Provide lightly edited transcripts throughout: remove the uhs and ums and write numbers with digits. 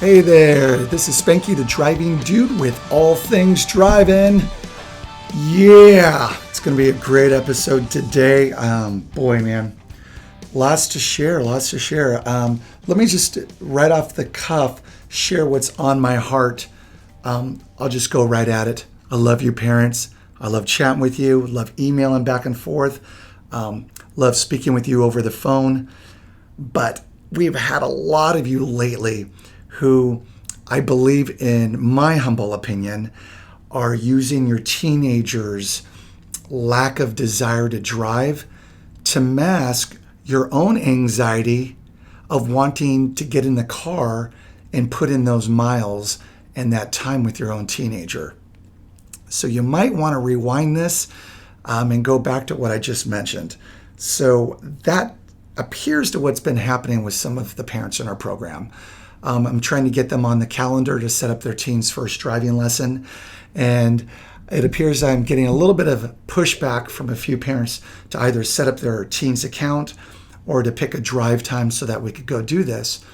Hey there, this is Spanky the Driving Dude with all things driving. Yeah, it's going to be a great episode today. Boy, man, lots to share. Let me just right off the cuff share what's on my heart. I'll just go right at it. I love you, parents. I love chatting with you. Love emailing back and forth. Love speaking with you over the phone. But we've had a lot of you lately who I believe, in my humble opinion, are using your teenagers' lack of desire to drive to mask your own anxiety of wanting to get in the car and put in those miles and that time with your own teenager. So you might want to rewind this and go back to what I just mentioned. So that appears to what's been happening with some of the parents in our program. I'm trying to get them on the calendar to set up their teen's first driving lesson. And it appears I'm getting a little bit of pushback from a few parents to either set up their teen's account or to pick a drive time so that we could go do this.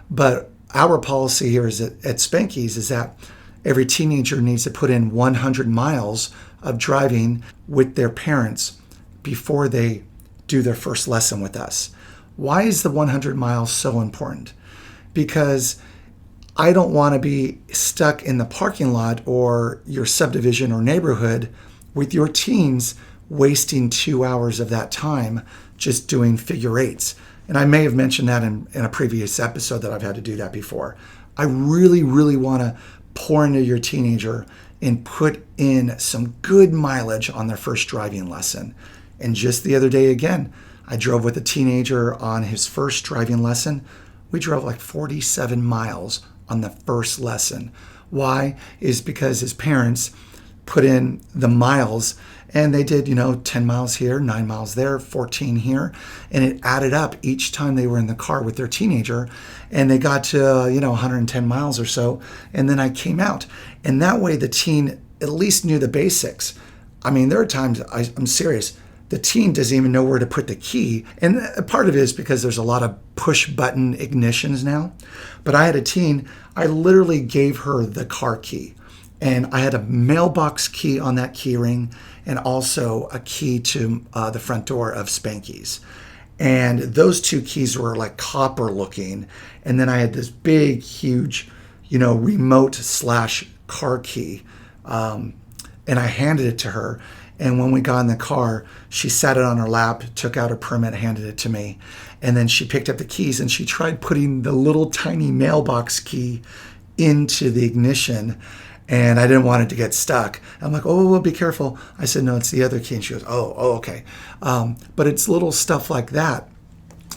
But our policy here is at Spanky's is that every teenager needs to put in 100 miles of driving with their parents before they do their first lesson with us. Why is the 100 miles so important? Because I don't want to be stuck in the parking lot or your subdivision or neighborhood with your teens wasting 2 hours of that time just doing figure eights. And I may have mentioned that in a previous episode that I've had to do that before. I really, really want to pour into your teenager and put in some good mileage on their first driving lesson. And just the other day again, I drove with a teenager on his first driving lesson. We drove like 47 miles on the first lesson. Why? Is because his parents put in the miles and they did, 10 miles here, 9 miles there, 14 here. And it added up each time they were in the car with their teenager. And they got to, 110 miles or so. And then I came out. And that way the teen at least knew the basics. I mean, there are times, I'm serious, the teen doesn't even know where to put the key. And part of it is because there's a lot of push button ignitions now. But I had a teen, I literally gave her the car key. And I had a mailbox key on that key ring and also a key to the front door of Spanky's. And those two keys were like copper looking. And then I had this big, huge, remote / car key. And I handed it to her. And when we got in the car, she sat it on her lap, took out her permit, handed it to me. And then she picked up the keys and she tried putting the little tiny mailbox key into the ignition. And I didn't want it to get stuck. I'm like, oh, well, be careful. I said, no, it's the other key. And she goes, oh, okay. But it's little stuff like that.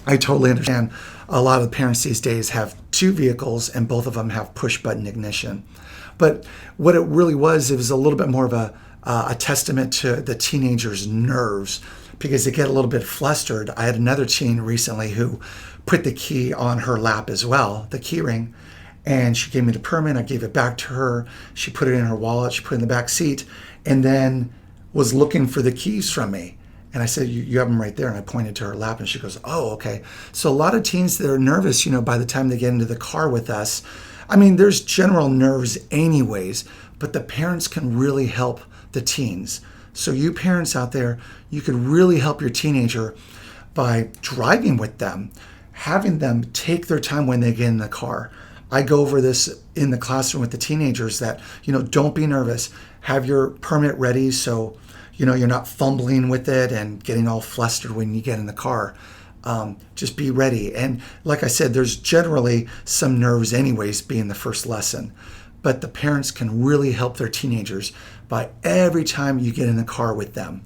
I totally understand. A lot of the parents these days have two vehicles and both of them have push button ignition. But what it really was, it was a little bit more of a testament to the teenager's nerves because they get a little bit flustered. I had another teen recently who put the key on her lap as well, the key ring, and she gave me the permit. I gave it back to her. She put it in her wallet. She put it in the back seat and then was looking for the keys from me. And I said, you have them right there. And I pointed to her lap and she goes, oh, okay. So a lot of teens, they're nervous, by the time they get into the car with us. I mean, there's general nerves anyways, but the parents can really help the teens. So you parents out there, you could really help your teenager by driving with them, having them take their time when they get in the car. I go over this in the classroom with the teenagers that, don't be nervous. Have your permit ready so, you're not fumbling with it and getting all flustered when you get in the car. Just be ready. And like I said, there's generally some nerves anyways being the first lesson. But the parents can really help their teenagers by every time you get in the car with them.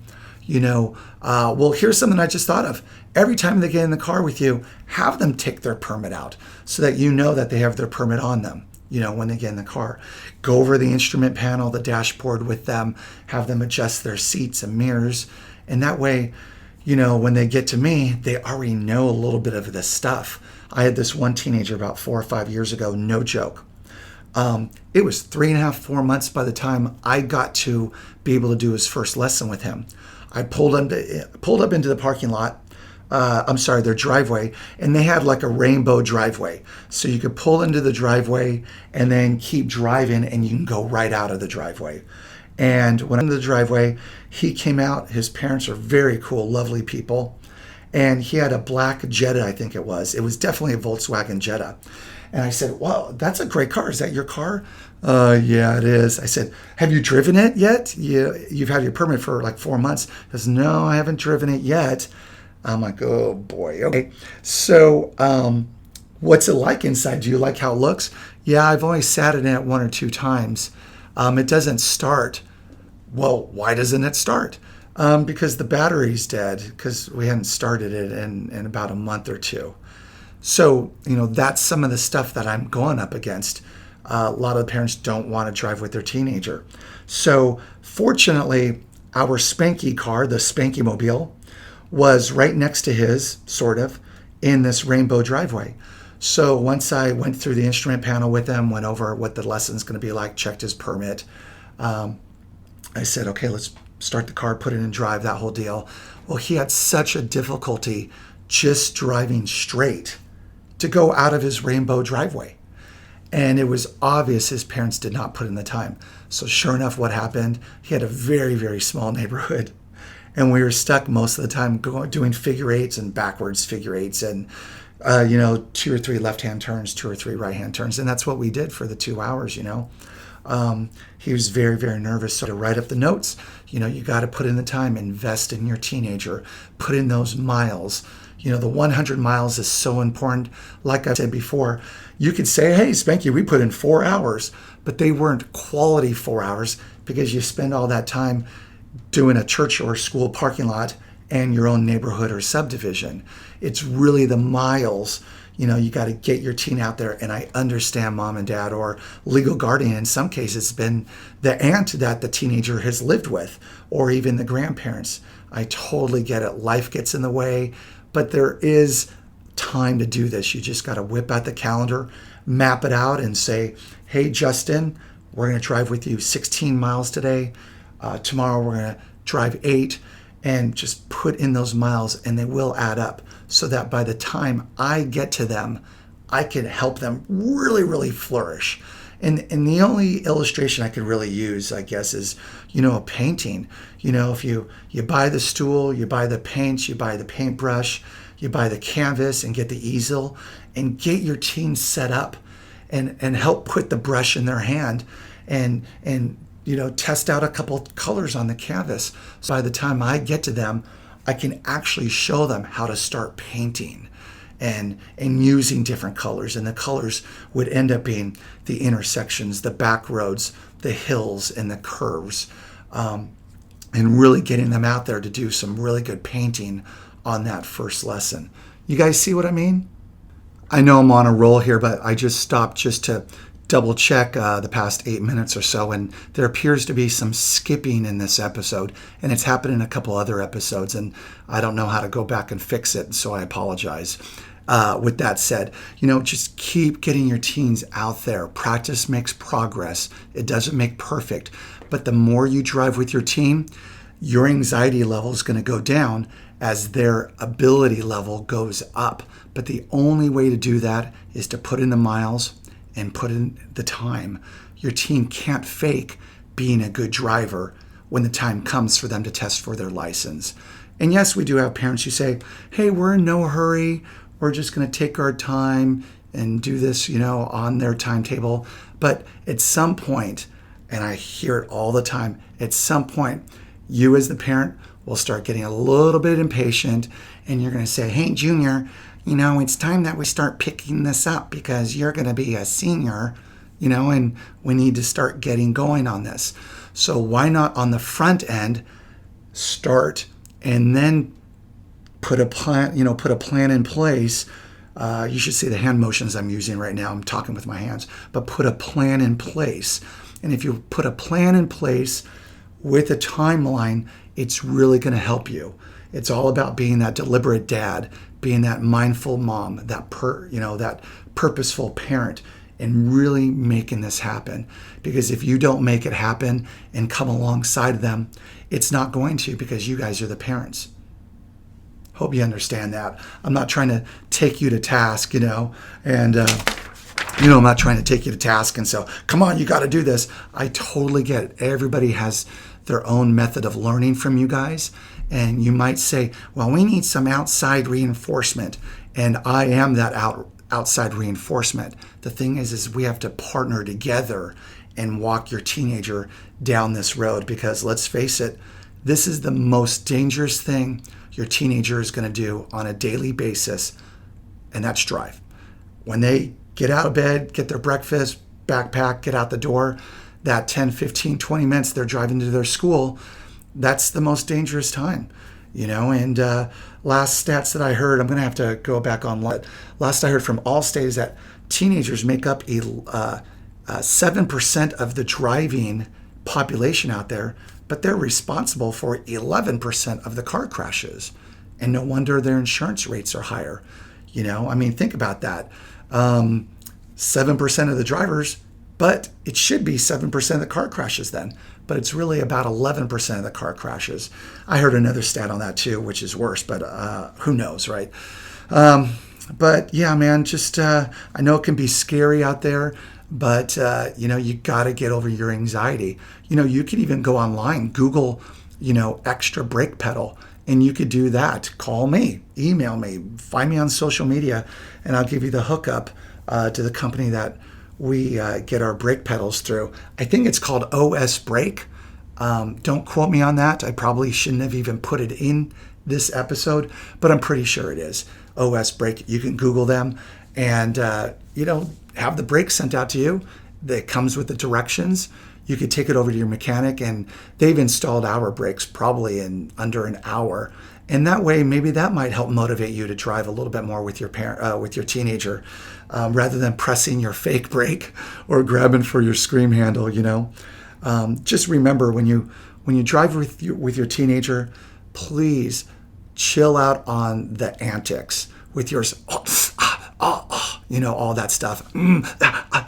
Well, here's something I just thought of. Every time they get in the car with you, have them take their permit out so that you know that they have their permit on them, when they get in the car. Go over the instrument panel, the dashboard with them, have them adjust their seats and mirrors. And that way, when they get to me, they already know a little bit of this stuff. I had this one teenager about 4 or 5 years ago, no joke. It was 3.5, 4 months by the time I got to be able to do his first lesson with him. I pulled up into the parking lot. I'm sorry, their driveway, and they had like a rainbow driveway. So you could pull into the driveway and then keep driving, and you can go right out of the driveway. And when I'm in the driveway, he came out. His parents are very cool, lovely people. And he had a black Jetta, I think it was. It was definitely a Volkswagen Jetta. And I said, "Wow, that's a great car. Is that your car?" Yeah, it is. I said, "Have you driven it yet? You've had your permit for like 4 months." He goes, "No, I haven't driven it yet." I'm like, "Oh boy, okay." So, what's it like inside? Do you like how it looks? Yeah, I've only sat in it 1 or 2 times. It doesn't start. Well, why doesn't it start? Because the battery's dead, because we hadn't started it in about a month or two. So, that's some of the stuff that I'm going up against. A lot of the parents don't want to drive with their teenager. So, fortunately, our Spanky car, the Spanky Mobile, was right next to his, sort of, in this rainbow driveway. So once I went through the instrument panel with him, went over what the lesson's going to be like, checked his permit, I said, "Okay, let's start the car, put it in drive," that whole deal. Well, he had such a difficulty just driving straight to go out of his rainbow driveway. And it was obvious his parents did not put in the time. So sure enough, what happened? He had a very, very small neighborhood. And we were stuck most of the time doing figure eights and backwards figure eights and, 2 or 3 left-hand turns, 2 or 3 right-hand turns. And that's what we did for the 2 hours. He was very, very nervous. So to write up the notes, you got to put in the time, invest in your teenager, put in those miles. The 100 miles is so important. Like I said before, you could say, "Hey, Spanky, we put in 4 hours," but they weren't quality 4 hours because you spend all that time doing a church or school parking lot and your own neighborhood or subdivision. It's really the miles. You got to get your teen out there. And I understand mom and dad or legal guardian. In some cases, it's been the aunt that the teenager has lived with, or even the grandparents. I totally get it. Life gets in the way, but there is time to do this. You just got to whip out the calendar, map it out, and say, "Hey, Justin, we're going to drive with you 16 miles today. Tomorrow we're going to drive 8, and just put in those miles, and they will add up so that by the time I get to them, I can help them really, really flourish. And the only illustration I could really use, I guess, is, a painting. If you buy the stool, you buy the paints, you buy the paintbrush, you buy the canvas and get the easel and get your teen set up and help put the brush in their hand and test out a couple colors on the canvas. So by the time I get to them, I can actually show them how to start painting and using different colors. And the colors would end up being the intersections, the back roads, the hills, and the curves. And really getting them out there to do some really good painting on that first lesson. You guys see what I mean? I know I'm on a roll here, but I just stopped just to double check the past 8 minutes or so, and there appears to be some skipping in this episode, and it's happened in a couple other episodes, and I don't know how to go back and fix it, so I apologize. With that said, just keep getting your teens out there. Practice makes progress. It doesn't make perfect, but the more you drive with your teen, your anxiety level is going to go down as their ability level goes up. But the only way to do that is to put in the miles and put in the time. Your teen can't fake being a good driver when the time comes for them to test for their license. And yes, we do have parents who say, "Hey, we're in no hurry. We're just going to take our time and do this, on their timetable." But at some point, and I hear it all the time, at some point, you as the parent will start getting a little bit impatient, and you're going to say, "Hey, Junior, it's time that we start picking this up because you're going to be a senior, and we need to start getting going on this." So why not on the front end start and then put a plan in place. You should see the hand motions I'm using right now. I'm talking with my hands, but put a plan in place. And if you put a plan in place with a timeline, it's really going to help you. It's all about being that deliberate dad, being that mindful mom, that purposeful parent, and really making this happen. Because if you don't make it happen and come alongside them, it's not going to, because you guys are the parents. Hope you understand that. I'm not trying to take you to task, and I'm not trying to take you to task and so, come on, you got to do this. I totally get it. Everybody has their own method of learning from you guys. And you might say, well, we need some outside reinforcement. And I am that outside reinforcement. The thing is we have to partner together and walk your teenager down this road, because let's face it, this is the most dangerous thing your teenager is going to do on a daily basis, and that's drive. When they get out of bed, get their breakfast, backpack, get out the door, that 10, 15, 20 minutes they're driving to their school, that's the most dangerous time, and last stats that I heard, I'm going to have to go back online. Last I heard from Allstate is that teenagers make up 7% of the driving population out there, but they're responsible for 11% of the car crashes. And no wonder their insurance rates are higher. Think about that. 7% of the drivers, but it should be 7% of the car crashes then. But it's really about 11% of the car crashes. I heard another stat on that too, which is worse, but who knows, right? But yeah, man, just I know it can be scary out there, but you got to get over your anxiety. You could even go online, Google, extra brake pedal, and you could do that. Call me, email me, find me on social media, and I'll give you the hookup to the company that we get our brake pedals through. I think it's called OS Brake. Don't quote me on that. I probably shouldn't have even put it in this episode, but I'm pretty sure it is. OS Brake. You can Google them and, have the brake sent out to you that comes with the directions. You could take it over to your mechanic, and they've installed our brakes probably in under an hour. And that way, maybe that might help motivate you to drive a little bit more with your with your teenager, rather than pressing your fake brake or grabbing for your scream handle. Just remember, when you drive with your teenager, please chill out on the antics with yours. All that stuff.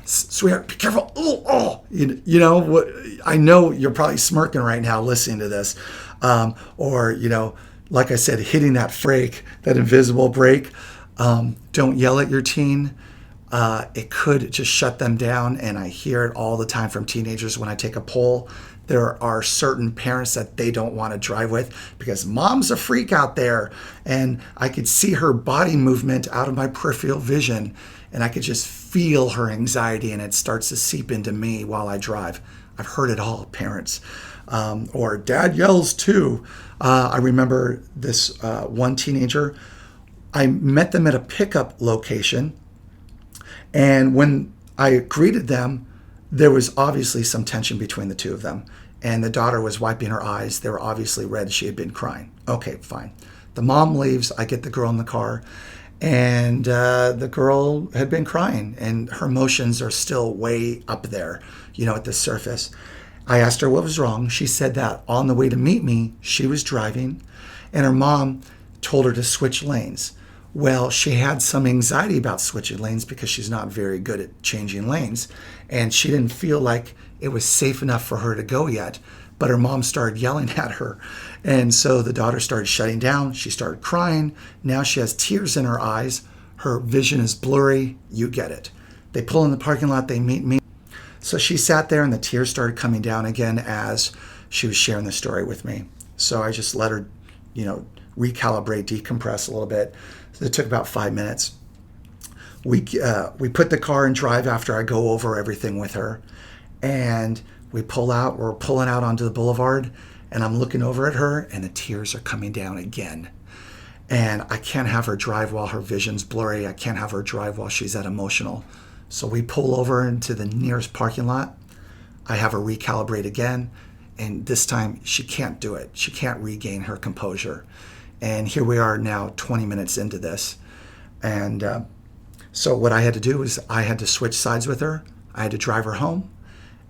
Sweetheart, be careful. What? I know you're probably smirking right now listening to this, or like I said, hitting that brake, that invisible brake. Don't yell at your teen. It could just shut them down, and I hear it all the time from teenagers when I take a poll. There are certain parents that they don't want to drive with because mom's a freak out there, and I could see her body movement out of my peripheral vision, and I could just feel her anxiety, and it starts to seep into me while I drive. I've heard it all, parents. Or dad yells too. I remember this one teenager. I met them at a pickup location, and when I greeted them, there was obviously some tension between the two of them. And the daughter was wiping her eyes. They were obviously red. She had been crying. Okay, fine. The mom leaves. I get the girl in the car. And the girl had been crying. And her emotions are still way up there, at the surface. I asked her what was wrong. She said that on the way to meet me, she was driving. And her mom told her to switch lanes. Well, she had some anxiety about switching lanes because she's not very good at changing lanes. And she didn't feel like it was safe enough for her to go yet. But her mom started yelling at her. And so the daughter started shutting down. She started crying. Now she has tears in her eyes. Her vision is blurry. You get it. They pull in the parking lot. They meet me. So she sat there and the tears started coming down again as she was sharing the story with me. So I just let her, recalibrate, decompress a little bit. So it took about 5 minutes. We put the car in drive after I go over everything with her. And we pull out. We're pulling out onto the boulevard. And I'm looking over at her and the tears are coming down again. And I can't have her drive while her vision's blurry. I can't have her drive while she's that emotional. So we pull over into the nearest parking lot. I have her recalibrate again. And this time she can't do it. She can't regain her composure. And here we are now 20 minutes into this. And so what I had to do was I had to switch sides with her. I had to drive her home.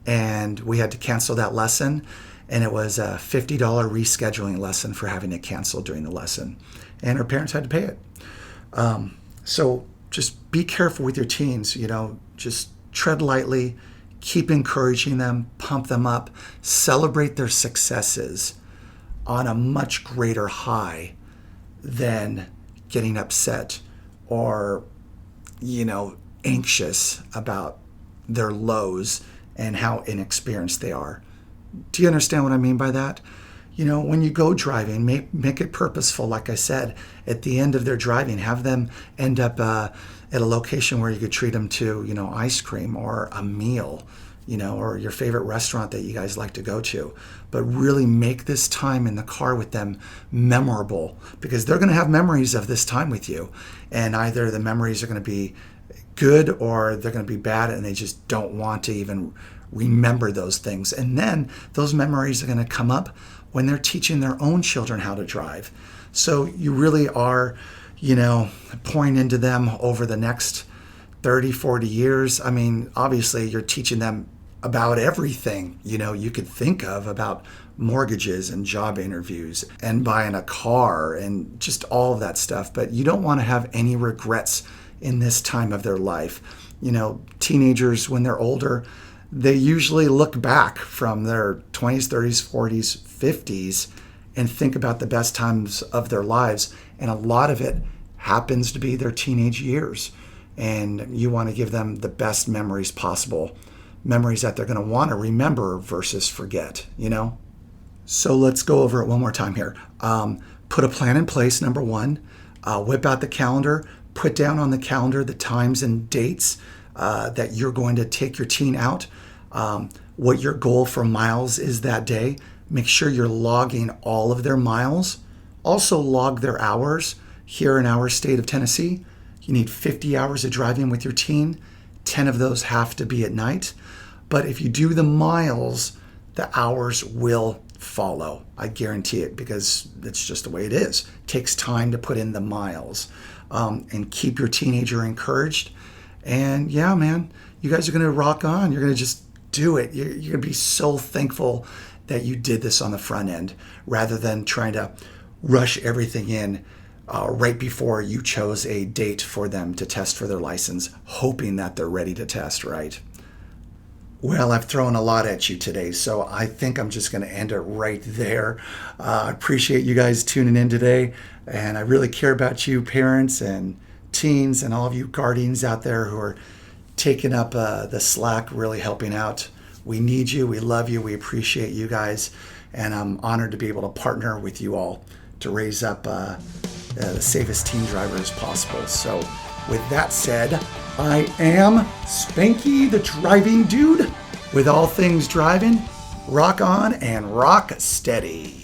And we had to cancel that lesson. And it was a $50 rescheduling lesson for having to cancel during the lesson. And her parents had to pay it. So just be careful with your teens, just tread lightly, keep encouraging them, pump them up, celebrate their successes on a much greater high than getting upset or, anxious about their lows and how inexperienced they are. Do you understand what I mean by that? When you go driving, make it purposeful. Like I said, at the end of their driving, have them end up at a location where you could treat them to, ice cream or a meal, or your favorite restaurant that you guys like to go to. But really make this time in the car with them memorable, because they're going to have memories of this time with you. And either the memories are going to be good or they're going to be bad, and they just don't want to even remember those things. And then those memories are going to come up when they're teaching their own children how to drive. So you really are, pouring into them over the next 30, 40 years. I mean, obviously you're teaching them about everything, you could think of, about mortgages and job interviews and buying a car and just all of that stuff. But you don't want to have any regrets in this time of their life. Teenagers, when they're older, they usually look back from their 20s, 30s, 40s, 50s and think about the best times of their lives. And a lot of it happens to be their teenage years. And you want to give them the best memories possible, memories that they're going to want to remember versus forget, So let's go over it one more time here. Put a plan in place, number one. Whip out the calendar. Put down on the calendar the times and dates that you're going to take your teen out, what your goal for miles is that day. Make sure you're logging all of their miles. Also log their hours. Here in our state of Tennessee, you need 50 hours of driving with your teen. 10 of those have to be at night. But if you do the miles, the hours will follow. I guarantee it, because it's just the way it is. It takes time to put in the miles. And keep your teenager encouraged. And yeah, man, you guys are going to rock on. You're going to just do it. You're going to be so thankful that you did this on the front end, rather than trying to rush everything in right before you chose a date for them to test for their license, hoping that they're ready to test, right? Well, I've thrown a lot at you today, so I think I'm just going to end it right there. I appreciate you guys tuning in today, and I really care about you parents and teens and all of you guardians out there who are taking up the slack, really helping out. We need you. We love you. We appreciate you guys, and I'm honored to be able to partner with you all to raise up the safest teen drivers possible. So with that said, I am Spanky, the driving dude. With all things driving, rock on and rock steady.